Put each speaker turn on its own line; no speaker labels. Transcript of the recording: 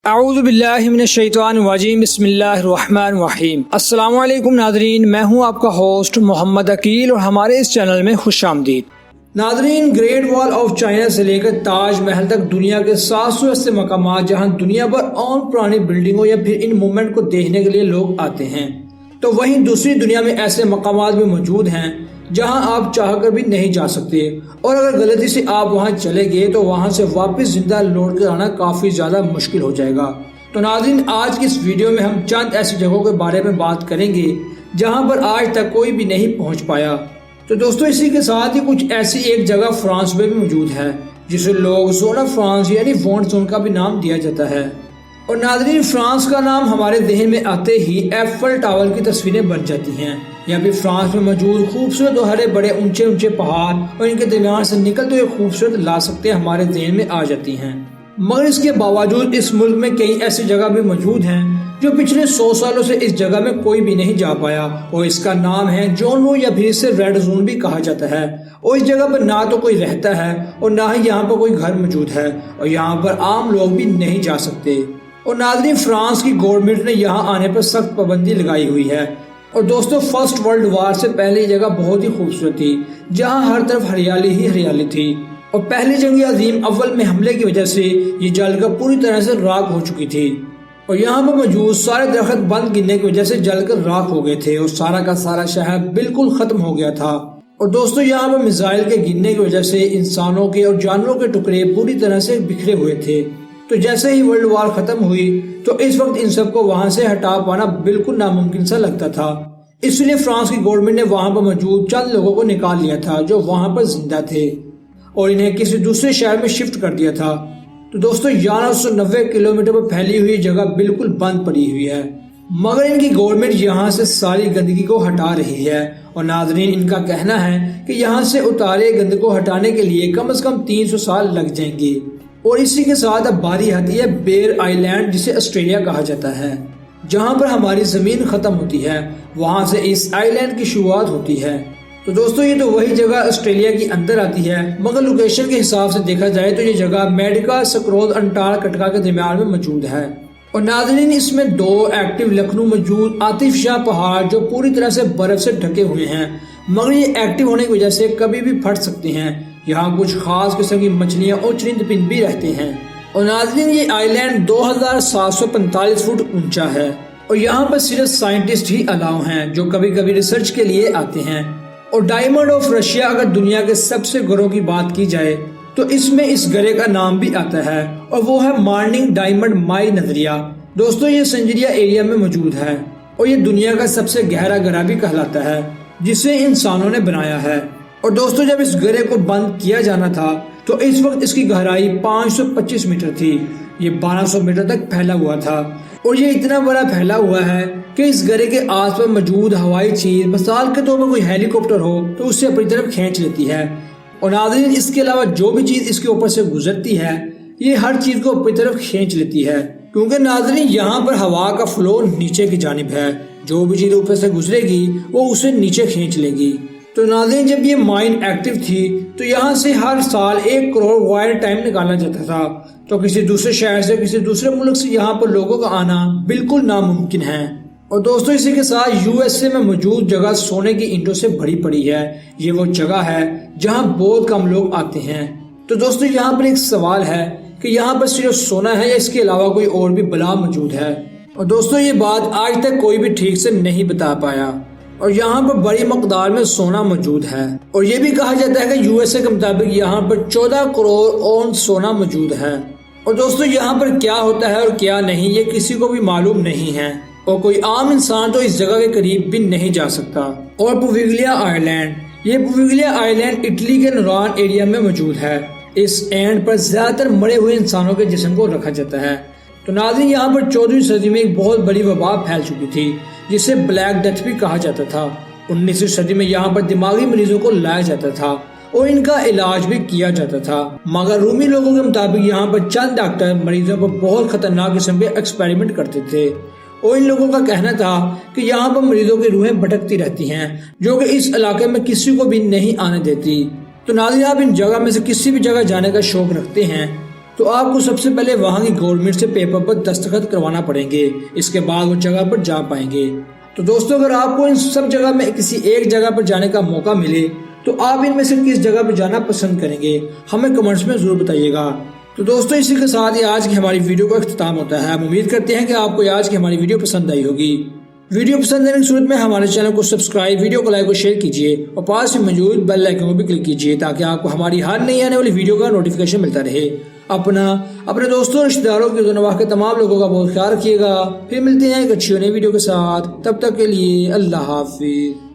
اعوذ باللہ من الشیطان الرجیم بسم اللہ الرحمن الرحیم۔ السلام علیکم ناظرین، میں ہوں آپ کا ہوسٹ محمد عقیل اور ہمارے اس چینل میں خوش آمدید۔ ناظرین، گریٹ وال آف چائنا سے لے کر تاج محل تک دنیا کے 700 ایسے مقامات جہاں دنیا بھر اور پرانی بلڈنگوں یا پھر ان موومنٹ کو دیکھنے کے لیے لوگ آتے ہیں، تو وہیں دوسری دنیا میں ایسے مقامات بھی موجود ہیں جہاں آپ چاہ کر بھی نہیں جا سکتے، اور اگر غلطی سے آپ وہاں چلے گئے تو وہاں سے واپس زندہ لوٹ کر آنا کافی زیادہ مشکل ہو جائے گا۔ تو ناظرین، آج کی اس ویڈیو میں ہم چند ایسی جگہوں کے بارے میں بات کریں گے جہاں پر آج تک کوئی بھی نہیں پہنچ پایا۔ تو دوستو، اسی کے ساتھ ہی کچھ ایسی ایک جگہ فرانس میں بھی موجود ہے جسے لوگ زون آف فرانس یعنی وونٹ زون کا بھی نام دیا جاتا ہے۔ اور ناظرین، فرانس کا نام ہمارے ذہن میں آتے ہی ایفل ٹاور کی تصویریں بن جاتی ہیں، یا پھر فرانس میں موجود خوبصورت اور ہرے بڑے اونچے اونچے پہاڑ اور ان کے درمیان سے نکلتے ہوئے خوبصورت لاسکتے ہمارے ذہن میں آ جاتی ہیں۔ مگر اس کے باوجود اس ملک میں کئی ایسی جگہ بھی موجود ہیں جو پچھلے 100 سالوں سے اس جگہ میں کوئی بھی نہیں جا پایا، اور اس کا نام ہے جون وو، یا پھر اسے ریڈ زون بھی کہا جاتا ہے۔ اور اس جگہ پر نہ تو کوئی رہتا ہے اور نہ ہی یہاں پر کوئی گھر موجود ہے، اور یہاں پر عام لوگ بھی نہیں جا سکتے۔ اور ناظرین، فرانس کی گورنمنٹ نے یہاں آنے پر سخت پابندی لگائی ہوئی ہے۔ اور دوستو، فرسٹ ورلڈ وار سے پہلے یہ جگہ بہت ہی خوبصورت تھی، جہاں ہر طرف ہریالی ہی ہریالی تھی، اور پہلی جنگ عظیم اول میں حملے کی وجہ سے یہ جل کر پوری طرح سے راکھ ہو چکی تھی، اور یہاں پر موجود سارے درخت بند گرنے کی وجہ سے جل کر راکھ ہو گئے تھے، اور سارا کا سارا شہر بالکل ختم ہو گیا تھا۔ اور دوستو، یہاں پر میزائل کے گرنے کی وجہ سے انسانوں کے اور جانوروں کے ٹکڑے پوری طرح سے بکھرے ہوئے تھے۔ تو جیسے ہی ورلڈ وار ختم ہوئی تو اس وقت ان سب کو وہاں سے ہٹا پانا بالکل ناممکن سا لگتا تھا، اس لیے فرانس کی گورنمنٹ نے وہاں پر موجود چند لوگوں کو نکال لیا تھا جو وہاں پر زندہ تھے، اور انہیں کسی دوسرے شہر میں شفٹ کر دیا تھا۔ تو دوستو، 1190 کلومیٹر پر پھیلی ہوئی جگہ بالکل بند پڑی ہوئی ہے، مگر ان کی گورنمنٹ یہاں سے ساری گندگی کو ہٹا رہی ہے۔ اور ناظرین، ان کا کہنا ہے کہ یہاں سے اتارے گند کو ہٹانے کے لیے کم از کم 300 سال لگ جائیں گے۔ اور اسی کے ساتھ اب باری آتی ہے بیر آئی لینڈ، جسے آسٹریلیا کہا جاتا ہے، جہاں پر ہماری زمین ختم ہوتی ہے، وہاں سے اس آئی لینڈ کی شروعات ہوتی ہے۔ تو دوستو، یہ تو وہی جگہ آسٹریلیا کی اندر آتی ہے، مگر لوکیشن کے حساب سے دیکھا جائے تو یہ جگہ میڈیکا سکرول انٹارکٹیکا کے درمیان میں موجود ہے۔ اور ناظرین، اس میں 2 ایکٹیو لکھنؤ موجود آتش فشاں پہاڑ جو پوری طرح سے برف سے ڈھکے ہوئے ہیں، مگر یہ ایکٹیو ہونے کی وجہ سے کبھی بھی پھٹ سکتے ہیں۔ یہاں کچھ خاص قسم کی مچھلیاں اور چرند پرند بھی رہتے ہیں۔ اور ناظرین، یہ آئی لینڈ 2745 فٹ اونچا ہے، اور یہاں پر صرف سائنٹسٹ ہی الاؤ ہیں جو کبھی کبھی ریسرچ کے لیے آتے ہیں۔ اور ڈائمنڈ آف رشیا اگر دنیا کے سب سے گروں کی بات کی جائے تو اس میں اس گرے کا نام بھی آتا ہے، اور وہ ہے مارننگ ڈائمنڈ مائی نظریہ۔ دوستو، یہ سنجریا ایریا میں موجود ہے، اور یہ دنیا کا سب سے گہرا گرہ بھی کہلاتا ہے جسے انسانوں نے بنایا ہے۔ اور دوستو، جب اس گرے کو بند کیا جانا تھا تو اس وقت اس کی گہرائی 525 میٹر تھی، یہ 1200 میٹر تک پھیلا ہوا تھا، اور یہ اتنا بڑا پھیلا ہوا ہے کہ اس گرے کے آس پاس موجود ہوائی چیز، مثال کے طور پر کوئی ہیلی کاپٹر ہو تو اسے اپنی طرف کھینچ لیتی ہے۔ اور ناظرین، اس کے علاوہ جو بھی چیز اس کے اوپر سے گزرتی ہے یہ ہر چیز کو اپنی طرف کھینچ لیتی ہے، کیونکہ ناظرین یہاں پر ہوا کا فلو نیچے کی جانب ہے، جو بھی چیز اوپر سے گزرے گی وہ اسے نیچے کھینچ لے گی۔ تو ناظرین، جب یہ مائن ایکٹیو تھی تو یہاں سے ہر سال 1 کروڑ وائر ٹائم نکالا جاتا تھا، تو کسی دوسرے شہر سے کسی دوسرے ملک سے یہاں پر لوگوں کا آنا بالکل ناممکن ہے۔ اور دوستو، اسی کے ساتھ USA میں موجود جگہ سونے کی اینٹوں سے بھری پڑی ہے، یہ وہ جگہ ہے جہاں بہت کم لوگ آتے ہیں۔ تو دوستو، یہاں پر ایک سوال ہے کہ یہاں پر صرف سونا ہے یا اس کے علاوہ کوئی اور بھی بلا موجود ہے؟ اور دوستو، یہ بات آج تک کوئی بھی ٹھیک سے نہیں بتا پایا، اور یہاں پر بڑی مقدار میں سونا موجود ہے، اور یہ بھی کہا جاتا ہے کہ USA کے مطابق یہاں پر 14 کروڑ اون سونا موجود ہے۔ اور دوستو، یہاں پر کیا ہوتا ہے اور کیا نہیں یہ کسی کو بھی معلوم نہیں ہے، اور کوئی عام انسان تو اس جگہ کے قریب بھی نہیں جا سکتا۔ اور پویگلیا آئی لینڈ، یہ پویگلیا آئی لینڈ اٹلی کے نوران ایریا میں موجود ہے۔ اس اینڈ پر زیادہ تر مرے ہوئے انسانوں کے جسم کو رکھا جاتا ہے۔ تو ناظرین، یہاں پر 14ویں صدی میں ایک بہت بڑی وبا پھیل چکی تھی جسے بلیک ڈیتھ بھی کہا جاتا تھا۔ 19ویں صدی میں یہاں پر دماغی مریضوں کو لایا جاتا تھا اور ان کا علاج بھی کیا جاتا تھا، مگر رومی لوگوں کے مطابق یہاں پر چند ڈاکٹر مریضوں پر بہت خطرناک قسم کے ایکسپیریمنٹ کرتے تھے، اور ان لوگوں کا کہنا تھا کہ یہاں پر مریضوں کی روحیں بھٹکتی رہتی ہیں جو کہ اس علاقے میں کسی کو بھی نہیں آنے دیتی۔ تو ناظرین، آپ ان جگہ میں سے کسی بھی جگہ جانے کا شوق رکھتے ہیں تو آپ کو سب سے پہلے وہاں کی گورنمنٹ سے پیپر پر دستخط کروانا پڑیں گے، اس کے بعد وہ جگہ پر جا پائیں گے۔ تو دوستو اگر آپ کو ان سب جگہ میں کسی ایک جگہ پر جانے کا موقع ملے تو آپ ان میں سے کس جگہ پر جانا پسند کریں گے، ہمیں کمنٹس میں ضرور بتائیے گا۔ تو دوستو اسی کے ساتھ ہی آج کی ہماری ویڈیو کا اختتام ہوتا ہے۔ ہم امید کرتے ہیں کہ آپ کو آج کی ہماری ویڈیو پسند آئی ہوگی۔ ویڈیو پسند آنے کی صورت میں ہمارے چینل کو سبسکرائب، ویڈیو کو لائک اور شیئر کیجیے اور پاس میں موجود بیل آئیکن کو بھی کلک کیجیے تاکہ آپ کو ہماری ہر نئی آنے والی ویڈیو کا نوٹیفیکیشن ملتا رہے۔ اپنے دوستوں اور رشتہ داروں کی نواح کے تمام لوگوں کا بہت خیال رکھیے گا۔ پھر ملتے ہیں ایک اچھی نئی ویڈیو کے ساتھ، تب تک کے لیے اللہ حافظ۔